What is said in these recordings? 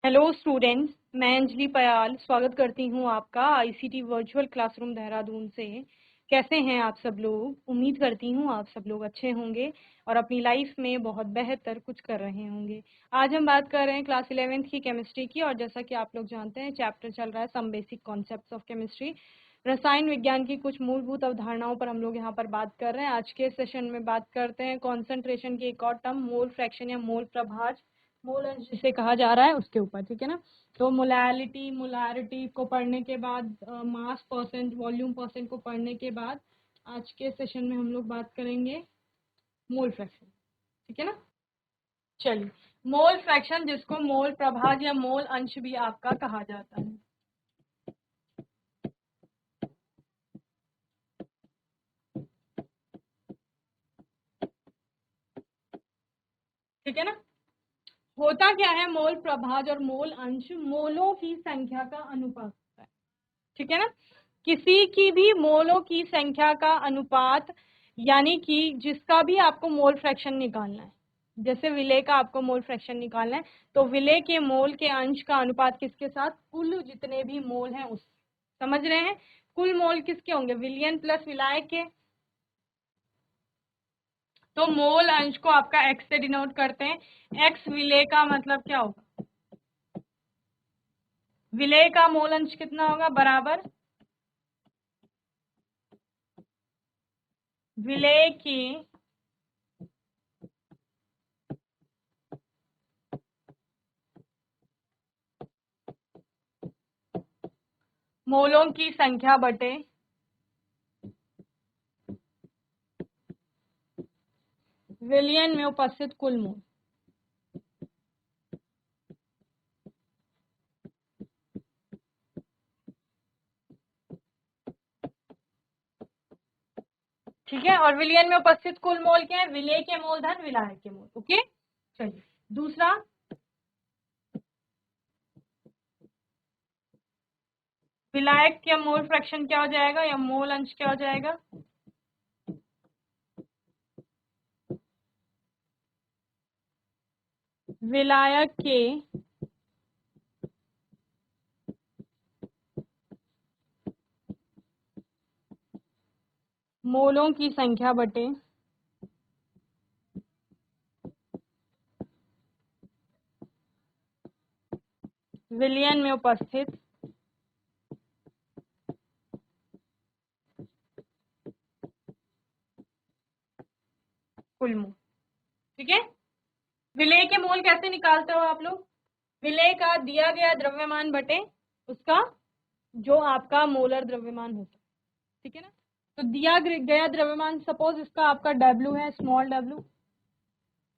Hello students, मैं अंजलि पयाल स्वागत करती हूँ आपका आईसीटी वर्चुअल क्लासरूम देहरादून से। कैसे हैं आप सब लोग? उम्मीद करती हूँ आप सब लोग अच्छे होंगे और अपनी लाइफ में बहुत बेहतर कुछ कर रहे होंगे। आज हम बात कर रहे हैं क्लास 11th की केमिस्ट्री की, और जैसा कि आप लोग जानते हैं चैप्टर चल रहा है some basic concepts of chemistry. रसायन विज्ञान की कुछ मूलभूत अवधारणाओं पर हम लोग यहाँ पर बात कर रहे हैं। आज के सेशन में बात करते हैं कॉन्सेंट्रेशन की एक और टर्म, मोल फ्रैक्शन या मोल प्रभाज, मोल अंश जिसे कहा जा रहा है उसके ऊपर, ठीक है ना। तो मोलारिटी को पढ़ने के बाद, मास परसेंट, वॉल्यूम परसेंट को पढ़ने के बाद आज के सेशन में हम लोग बात करेंगे मोल फ्रैक्शन, ठीक है ना। चलिए, मोल फ्रैक्शन जिसको मोल प्रभाज या मोल अंश भी आपका कहा जाता है, ठीक है ना। होता क्या है, मोल प्रभाज और मोल अंश मोलों की संख्या का अनुपात होता है, ठीक है ना। किसी की भी मोलों की संख्या का अनुपात, यानी कि जिसका भी आपको मोल फ्रैक्शन निकालना है, जैसे विलेय का आपको मोल फ्रैक्शन निकालना है, तो विलेय के मोल के अंश का अनुपात किसके साथ? कुल जितने भी मोल हैं उस, समझ रहे हैं। कुल मोल किसके होंगे? विलयन प्लस विलायक के। तो मोल अंश को आपका एक्स से डिनोट करते हैं। एक्स विलेय का मतलब क्या होगा? विलेय का मोल अंश कितना होगा? बराबर विलेय की मोलों की संख्या बटे विलयन में उपस्थित कुल मोल। ठीक है, और विलयन में उपस्थित कुल मोल क्या है? विलेय के मोल धन विलायक के मोल। ओके, चलिए दूसरा, विलायक का मोल फ्रैक्शन क्या हो जाएगा या मोल अंश क्या हो जाएगा? विलायक के मोलों की संख्या बटे विलयन में उपस्थित कुल मोल, ठीक है। विलेय के मोल कैसे निकालते हो आप लोग? विलेय का दिया गया द्रव्यमान बटे उसका जो आपका मोलर द्रव्यमान होता है, ठीक है ना। तो दिया गया द्रव्यमान, सपोज इसका आपका W है, स्मॉल w,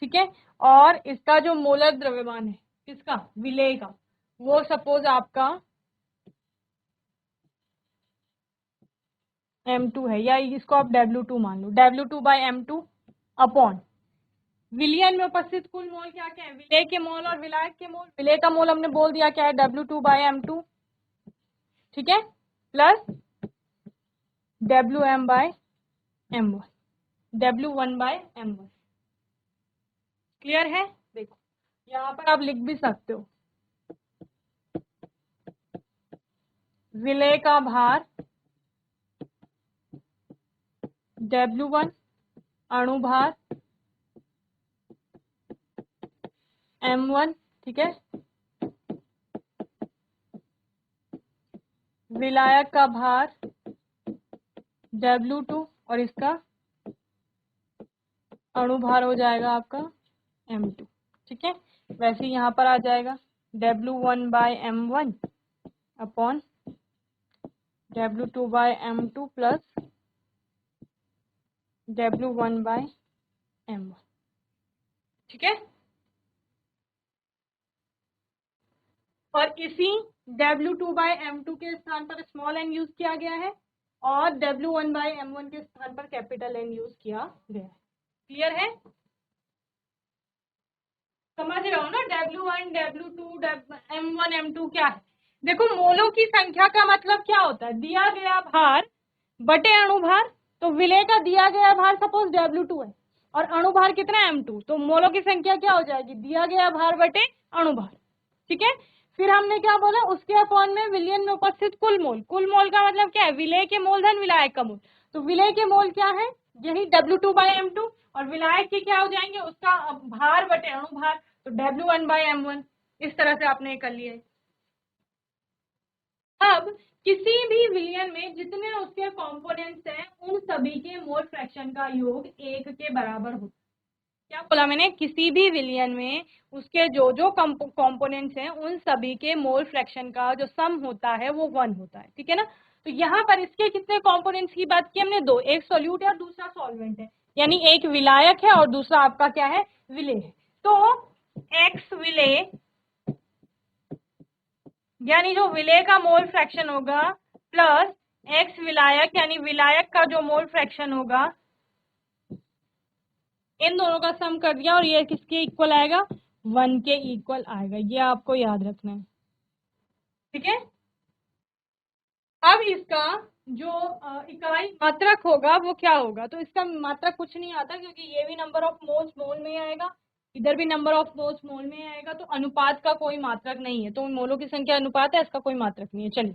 ठीक है, और इसका जो मोलर द्रव्यमान है किसका? विलेय का, वो सपोज आपका M2 है, या इसको आप W2 मान लो, W2/M2 अपॉन विलयन में उपस्थित कुल मोल क्या क्या है? विलेय के मोल और विलायक के मोल। विलेय का मोल हमने बोल दिया क्या है? W2/M2, ठीक है, प्लस WM/M1, W1/M1। क्लियर है? देखो यहाँ पर आप लिख भी सकते हो, विलेय का भार W1, अणु भार M1, ठीक है, विलायक का भार W2 और इसका अणु भार हो जाएगा आपका M2, ठीक है। वैसे यहाँ पर आ जाएगा W1/M1 upon W2/M2 plus W1/M1, ठीक है। और इसी W2/M2 के स्थान पर स्मॉल n यूज किया गया है और W1/M1 के स्थान पर कैपिटल N यूज किया गया है। क्लियर है? समझ रहे हो ना? W1, W2, M1, M2 क्या है? देखो, मोलों की संख्या का मतलब क्या होता है? दिया गया भार बटे अणु भार। तो विलेय का दिया गया भार सपोज W2 है और अणु भार कितना है? M2। तो मोलों की संख्या क्या हो जाएगी? दिया गया भार बटे अणु भार, ठीक है। फिर हमने क्या बोला, उसके अपॉन में विलयन में उपस्थित कुल मोल। कुल मोल का मतलब क्या है, विलेय के मोल धन विलायक का मोल। तो विलेय के मोल क्या है, यही W2/M2, और विलायक के क्या हो जाएंगे, उसका भार बटे अणुभार, तो W1/M1। इस तरह से आपने कर लिया। अब किसी भी विलयन में जितने उसके कंपोनेंट्स हैं उन सभी के मोल फ्रैक्शन का योग 1 के बराबर होता है। क्या बोला मैंने, किसी भी विलयन में उसके जो जो कंपोनेंट्स हैं उन सभी के मोल फ्रैक्शन का जो सम होता है वो 1 होता है। ठीक है ना। तो यहाँ पर इसके कितने कंपोनेंट्स की बात की हमने, दो, एक सोल्यूट है और दूसरा सॉल्वेंट है, यानी एक विलायक है और दूसरा आपका क्या है, विलेय है। तो एक्स विलेय यानी जो विलेय का मोल फ्रैक्शन होगा प्लस एक्स विलायक यानी विलायक का जो मोल फ्रैक्शन होगा, इन दोनों का सम कर दिया और ये किसके इक्वल आएगा, 1 के इक्वल आएगा। ये आपको याद रखना है। ठीक है। अब इसका जो इकाई मात्रक होगा वो क्या होगा, तो इसका मात्रक कुछ नहीं आता क्योंकि ये भी नंबर ऑफ मोल्स मोल में आएगा, इधर भी नंबर ऑफ मोल्स मोल में आएगा, तो अनुपात का कोई मात्रक नहीं है। तो मोलों की संख्या अनुपात है, इसका कोई मात्रक नहीं है। चलिए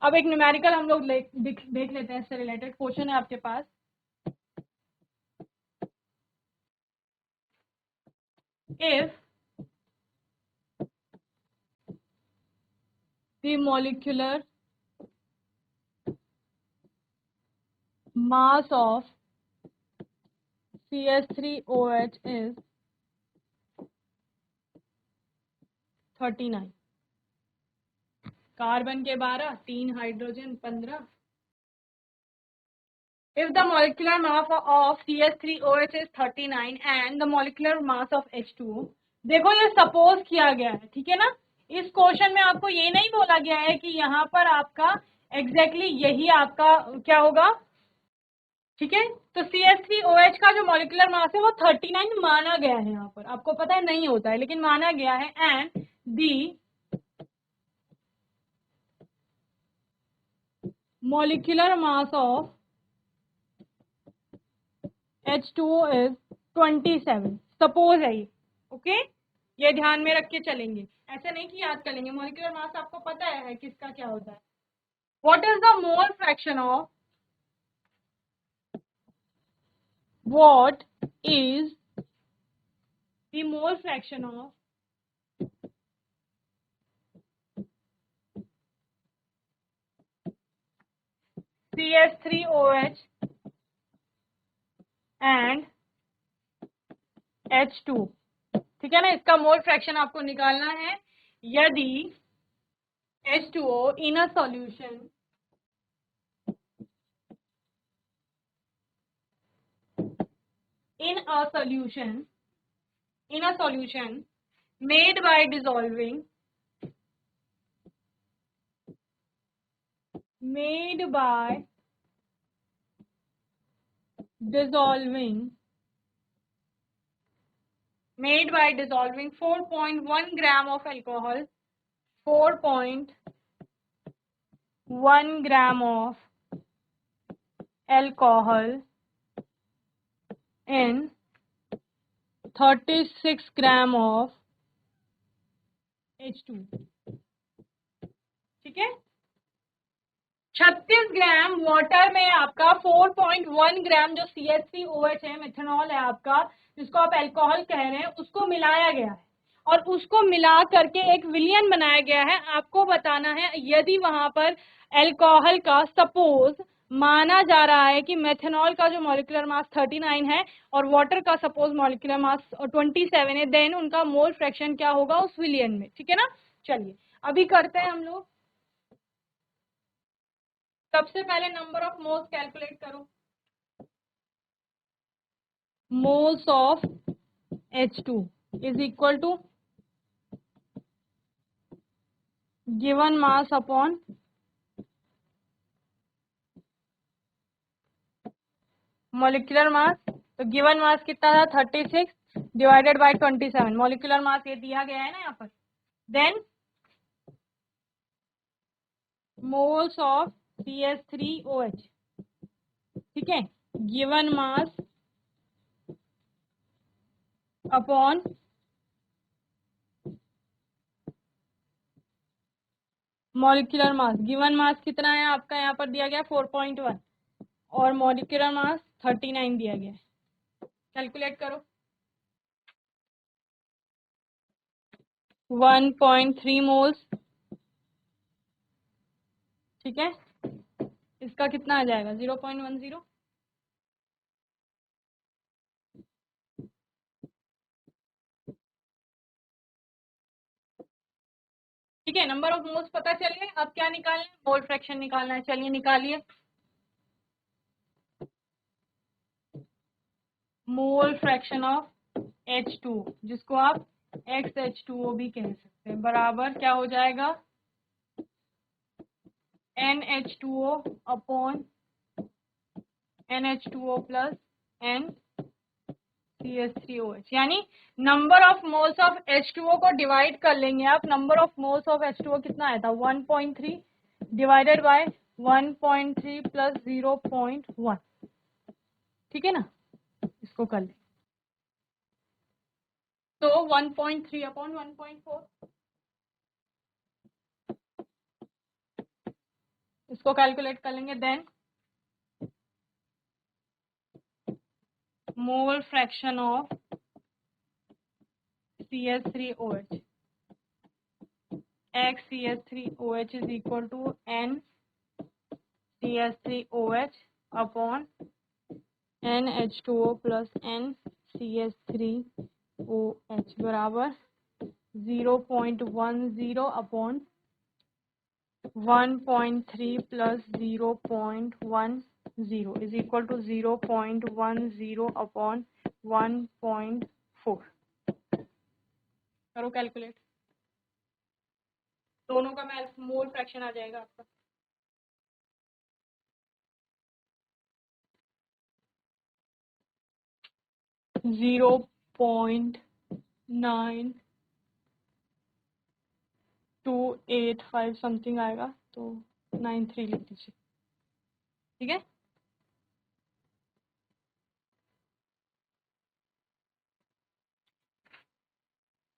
अब एक न्यूमेरिकल हम लोग देख लेते हैं, इससे रिलेटेड क्वेश्चन है आपके पास। If the molecular mass of CH3OH is 39, carbon के 12, 3 hydrogen 15। If the molecular mass of CH3OH is 39 and the molecular mass of H2O, देखो ये सपोज किया गया है, ठीक है ना। इस क्वेश्चन में आपको ये नहीं बोला गया है कि यहाँ पर आपका एग्जैक्टली यही आपका क्या होगा। ठीक है। तो CH3OH का जो मॉलिक्यूलर मास है वो 39 माना गया है। यहाँ पर आपको पता है नहीं होता है लेकिन माना गया है। And the molecular mass of H2O is 27, suppose है ये। ओके, ये ध्यान में रख के चलेंगे, ऐसे नहीं कि याद कर लेंगे। मॉलिक्यूलर मास आपको पता है किसका क्या होता है। What is the mole fraction of, what is the mole fraction of CH3OH and H2। ठीक है ना, इसका मोल फ्रैक्शन आपको निकालना है। यदि H2O in a solution in a solution made by dissolving made by dissolving 4.1 gram of alcohol, 4.1 gram of alcohol in 36 gram of H2। ठीक है। 36 ग्राम वाटर में आपका 4.1 ग्राम जो CH3OH है, मेथनॉल है आपका, जिसको आप अल्कोहल कह रहे हैं, उसको मिलाया गया है और उसको मिला करके एक विलियन बनाया गया है। आपको बताना है यदि वहां पर अल्कोहल का सपोज माना जा रहा है कि मेथनॉल का जो मॉलिक्यूलर मास 39 है और वाटर का सपोज मॉलिक्यूलर मास 27 है, देन उनका मोल फ्रैक्शन क्या होगा उस विलियन में। ठीक है ना। चलिए अभी करते हैं हम लोग। सबसे पहले नंबर ऑफ मोल्स कैलकुलेट करो। Moles of H2 is equal to given mass upon molecular mass. तो गिवन मास कितना था, 36 डिवाइडेड बाय 27। मॉलिक्यूलर मास ये दिया गया है ना यहाँ पर। देन मोल्स ऑफ CH3OH, ठीक है, गिवन मास अपॉन मॉलिक्यूलर मास, गिवन मास कितना है आपका, यहाँ पर दिया गया 4.1 और मॉलिक्यूलर मास 39 दिया गया है। कैलकुलेट करो। 1.3 मोल्स, ठीक है, इसका कितना आ जाएगा 0.10। ठीक है, नंबर ऑफ मोल्स पता चल गए। अब क्या निकालना है, मोल फ्रैक्शन निकालना है। चलिए निकालिए। मोल फ्रैक्शन ऑफ H2, जिसको आप XH2O भी कह सकते हैं, बराबर क्या हो जाएगा, NH2O upon NH2O plus NCH3OH, यानी number of moles of H2O को डिवाइड कर लेंगे आप। Number of moles of H2O कितना आया था, 1.3 डिवाइडेड बाय 1.3 प्लस 0.1, ठीक है ना, इसको कर ले तो 1.3 अपॉन 1.4, इसको कैलकुलेट कर लेंगे। Then mole fraction of CH3OH, XCH3OH is equal to NCH3OH upon NH2O plus NCH3OH बराबर 0.10 upon 1.3 plus 0.10 is equal to 0.10 upon 1.4। करो कैलकुलेट, दोनों का मोल फ्रैक्शन आ जाएगा आपका। जीरो पॉइंट 9285 समथिंग आएगा, तो 93 लिख दीजिए, ठीक है।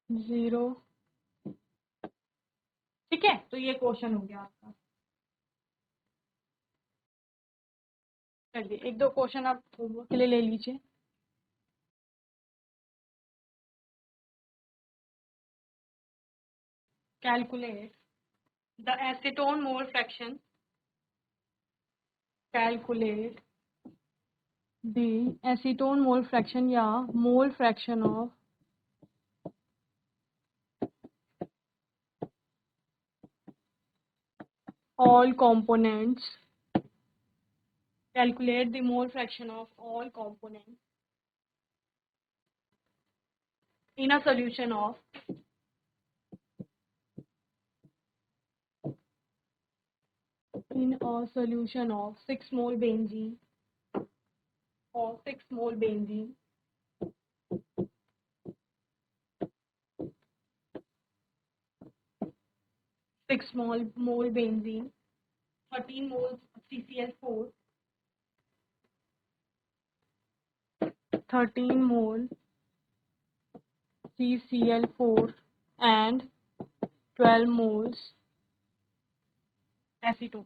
जीरो, ठीक है, तो ये क्वेश्चन हो गया आपका। चलिए एक दो क्वेश्चन आप होमवर्क के लिए ले लीजिए। Calculate the acetone mole fraction, calculate the acetone mole fraction या mole fraction of all components, calculate the mole fraction of all components in a solution of in a solution of 6 mole benzene or 6 mole benzene, 6 mole benzene, 13 moles CCl4, 13 mole CCl4 and 12 moles acetone।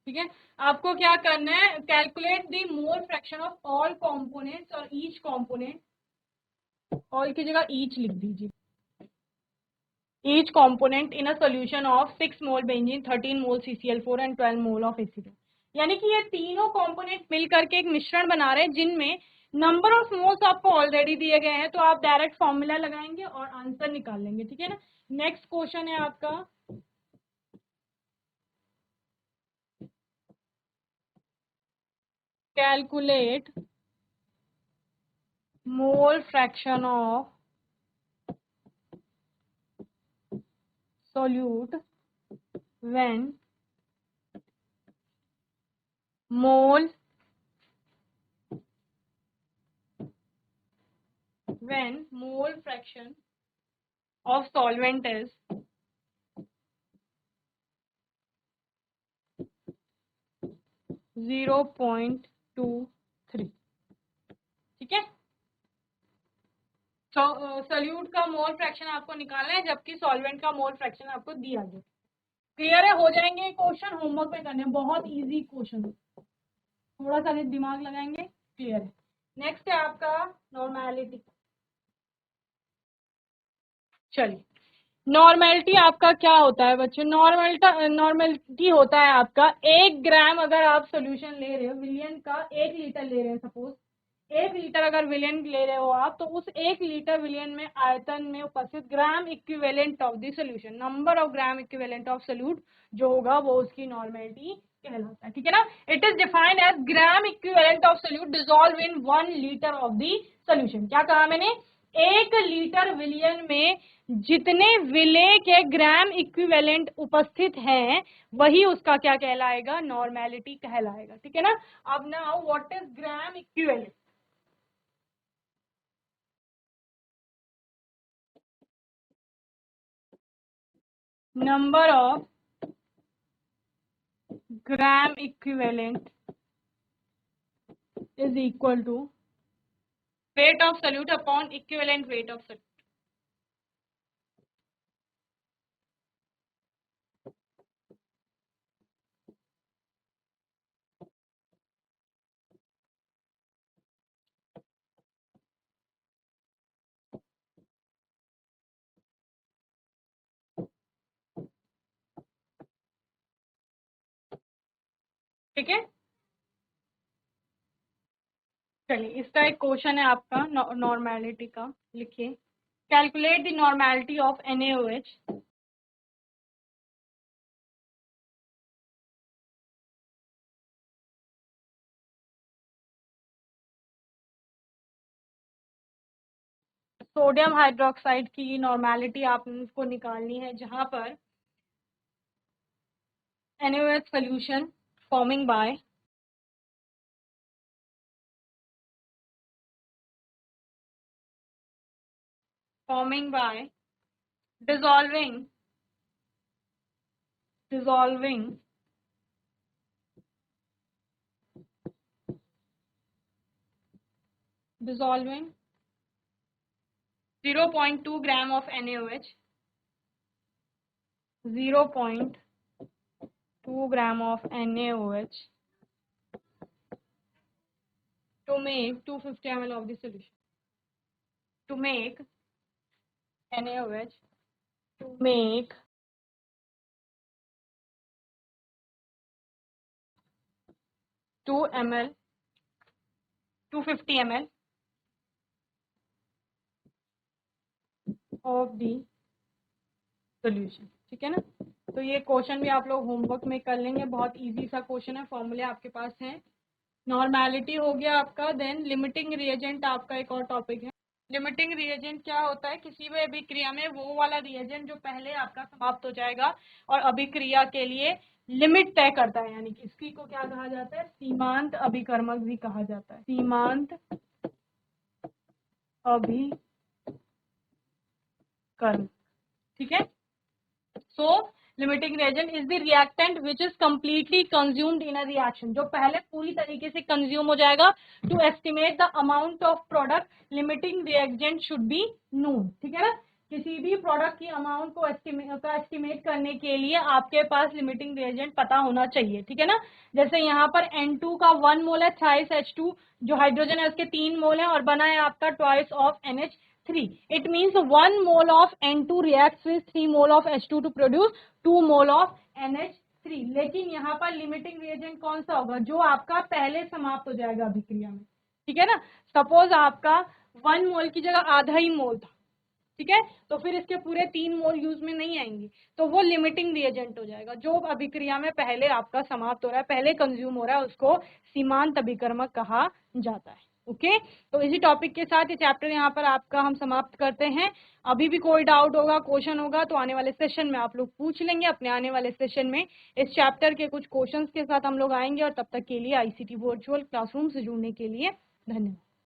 ठीक है, आपको क्या करना है, calculate the mole fraction of all components और each component, all की जगह each लिख दीजिए, each component in a solution of 6 mole benzene, 13 mole CCl4 and 12 mole of acetone। यानी कि ये तीनों कंपोनेंट मिल करके एक मिश्रण बना रहे हैं जिनमें नंबर ऑफ मोल्स आपको ऑलरेडी दिए गए हैं, तो आप डायरेक्ट फॉर्मूला लगाएंगे और आंसर निकाल लेंगे, ठीक है ना। नेक्स्ट क्वेश्चन है आपका, calculate mole fraction of solute when mole fraction of solvent is 0.23, ठीक है। सोल्यूट का मोल फ्रैक्शन आपको निकालना है, जबकि सॉल्वेंट का मोल फ्रैक्शन आपको दिया गया। क्लियर है? हो जाएंगे क्वेश्चन, होमवर्क में करने, बहुत इजी क्वेश्चन, थोड़ा सा दिमाग लगाएंगे, क्लियर है। नेक्स्ट है आपका नॉर्मेलिटी। चलिए, नॉर्मेलिटी आपका क्या होता है बच्चों? नॉर्मेलिटी होता है आपका 1 ग्राम अगर आप सोल्यूशन ले रहे हो विलियन का, 1 लीटर ले रहे हैं सपोज, 1 लीटर अगर विलियन ले रहे हो आप, तो उस 1 लीटर विलियन में आयतन में उपस्थित ग्राम equivalent of the solution, number of gram equivalent of solute जो होगा वो उसकी नॉर्मेलिटी कहलाता है। ठीक है ना? It is defined as gram equivalent of solute dissolve in 1 litre of the solution. क्या कहा मैंने? 1 लीटर विलियन में जितने विलेय के ग्राम इक्विवेलेंट उपस्थित हैं वही उसका क्या कहलाएगा? नॉर्मेलिटी कहलाएगा। ठीक है ना? अब now what is gram equivalent? Number of gram equivalent is equal to weight of solute upon equivalent weight of solute. ठीक है? चलिए, इसका एक क्वेश्चन है आपका नॉर्मेलिटी का, लिखिए। Calculate the normality of NaOH। Sodium hydroxide की नॉर्मेलिटी आपको निकालनी है, जहां पर NaOH solution forming by dissolving dissolving 0.2 gram of NaOH, 0.2 gram of NaOH to make 250 ml of the solution. To make NaOH, to make 2 ml, 250 ml of the solution. ठीक है ना? तो ये क्वेश्चन भी आप लोग होमवर्क में कर लेंगे, बहुत इजी सा क्वेश्चन है, फॉर्मूले आपके पास हैं। नॉर्मेलिटी हो गया आपका। देन लिमिटिंग रिएजेंट आपका एक और टॉपिक है। लिमिटिंग रिएजेंट क्या होता है? किसी भी अभिक्रिया में वो वाला रिएजेंट जो पहले आपका समाप्त हो जाएगा और अभिक्रिया के लिए लिमिट तय करता है, यानी कि इसकी को क्या कहा जाता है? सीमांत अभिकर्मक भी कहा जाता है। सीमांत अभिकर्मक। ठीक है? So limiting reagent is the reactant which is completely consumed in a reaction, जो पहले पूरी तरीके से कंज्यूम हो जाएगा। To estimate the amount of product, limiting reagent should be known. ठीक है ना? किसी भी प्रोडक्ट की अमाउंट को एस्टिमेट करने के लिए आपके पास लिमिटिंग रिएजेंट पता होना चाहिए। ठीक है ना? जैसे यहाँ पर N2 का 1 मोल है, थाइस H2 जो हाइड्रोजन है उसके 3 मोल है और बना है आपका twice of NH3. It means 1 mole of N2 reacts with 3 mole of H2 to produce 2 mole of NH3. लेकिन यहाँ पर लिमिटिंग रिएजेंट कौन सा होगा? जो आपका पहले समाप्त हो जाएगा अभिक्रिया में। ठीक है ना? सपोज आपका 1 मोल की जगह आधा ही मोल था, ठीक है, तो फिर इसके पूरे 3 मोल यूज में नहीं आएंगे, तो वो लिमिटिंग रिएजेंट हो जाएगा। जो अभिक्रिया में पहले आपका समाप्त हो रहा है, पहले कंज्यूम हो रहा है, उसको सीमांत अभिकर्मक कहा जाता है। ओके, तो इसी टॉपिक के साथ ये चैप्टर यहाँ पर आपका हम समाप्त करते हैं। अभी भी कोई डाउट होगा, क्वेश्चन होगा तो आने वाले सेशन में आप लोग पूछ लेंगे। अपने आने वाले सेशन में इस चैप्टर के कुछ क्वेश्चंस के साथ हम लोग आएंगे, और तब तक के लिए ICT वर्चुअल क्लासरूम से जुड़ने के लिए धन्यवाद।